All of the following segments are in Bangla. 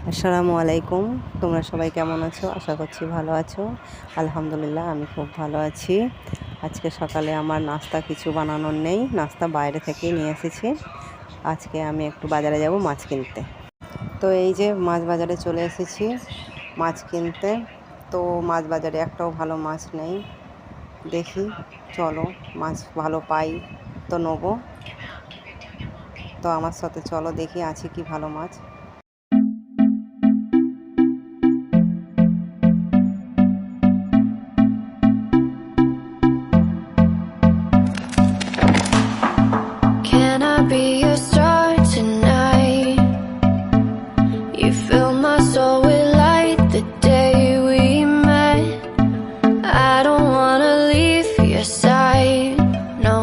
আসসালামু আলাইকুম। তোমরা সবাই কেমন আছো? আশা করছি ভালো আছো। আলহামদুলিল্লাহ আমি খুব ভালো আছি। আজকে সকালে আমার নাস্তা কিছু বানানোর নেই, নাস্তা বাইরে থেকেই নিয়ে এসেছি। আজকে আমি একটু বাজারে যাব মাছ কিনতে। তো এই যে মাছ বাজারে চলে এসেছি মাছ কিনতে। তো মাছ বাজারে একটাও ভালো মাছ নেই। দেখি, চলো মাছ ভালো পাই তো নেবো। তো আমার সাথে চলো, দেখি আছে কি ভালো মাছ। Can I be your star tonight? You fill my soul with light the day we met. I don't wanna leave your side, no.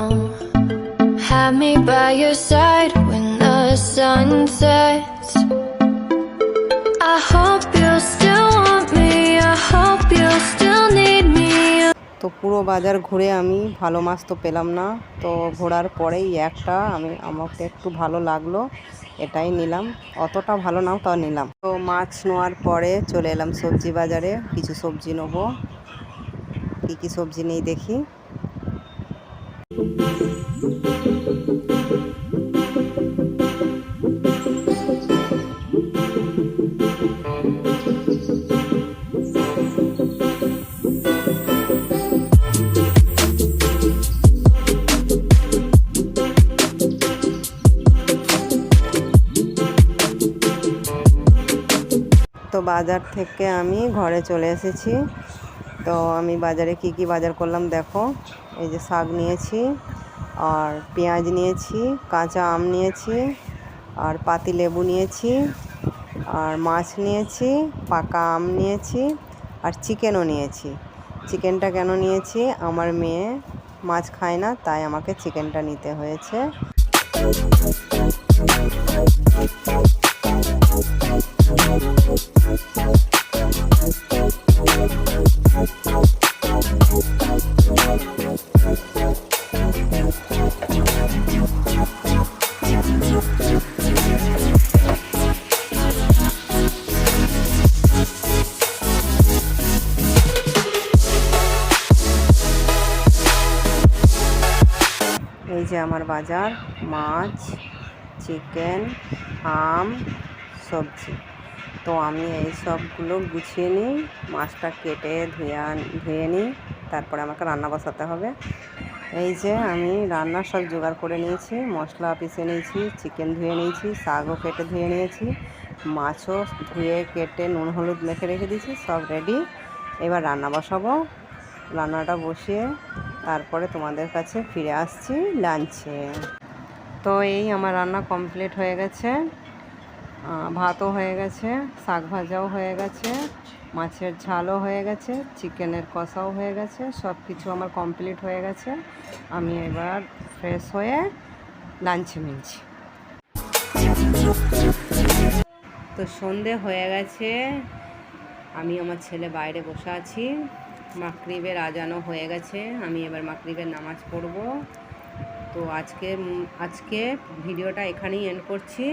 Have me by your side when the sun sets. I hope you still want me, I hope you still need me. তো পুরো বাজার ঘুরে আমি ভালো মাছ তো পেলাম না। তো ঘোরার পরেই আমাকে একটু ভালো লাগলো, এটাই নিলাম। অতটা ভালো নাও, তাও নিলাম। তো মাছ নেওয়ার পরে চলে এলাম সবজি বাজারে, কিছু সবজি নেবো। কী কী সবজি নেই দেখি। তো বাজার থেকে আমি ঘরে চলে এসেছি। তো আমি বাজারে কি কি বাজার করলাম দেখো। এই যে শাক নিয়েছি, আর পেঁয়াজ নিয়েছি, কাঁচা আম নিয়েছি, আর পাতি লেবু নিয়েছি, আর মাছ নিয়েছি, পাকা আম নিয়েছি, আর চিকেনও নিয়েছি। চিকেনটা কেন নিয়েছি, আমার মেয়ে মাছ খায় না, তাই আমাকে চিকেনটা নিতে হয়েছে। এই যে আমার বাজার, মাছ, চিকেন, আম, সবজি। তো আমি এই সবগুলো গুছিয়ে নিই, মাছটা কেটে ধুয়ে নিই, তারপরে আমাকে রান্না বসাতে হবে। এই যে আমি রান্নার সব জোগাড় করে নিয়েছি, মশলা পিষে নিয়েছি, চিকেন ধুয়ে নিয়েছি, শাকও কেটে ধুয়ে নিয়েছি, মাছও ধুয়ে কেটে নুন হলুদ মেখে রেখে দিয়েছি, সব রেডি। এবার রান্না বসাবো। রান্নাটা বসিয়ে তারপরে তোমাদের কাছে ফিরে আসছি লাঞ্চে। তো এই আমার রান্না কমপ্লিট হয়ে গেছে, ভাতও হয়ে গেছে, শাক ভাজাও হয়ে গেছে, মাছের ঝালও হয়ে গেছে, চিকেনের কষাও হয়ে গেছে, সব কিছু আমার কমপ্লিট হয়ে গেছে। আমি এবার ফ্রেশ হয়ে লাঞ্চে মিলছি। তো সন্ধে হয়ে গেছে, আমি আমার ছেলে বাইরে বসে আছি। মাগরিবের আজানও হয়ে গেছে, আমি এবার মাগরিবের নামাজ পড়ব। তো আজকে ভিডিওটা এখানেই এন্ড করছি।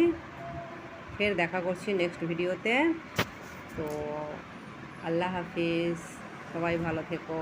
ফের দেখা করছি নেক্সট ভিডিওতে। তো আল্লাহ হাফিজ, সবাই ভালো থেকো।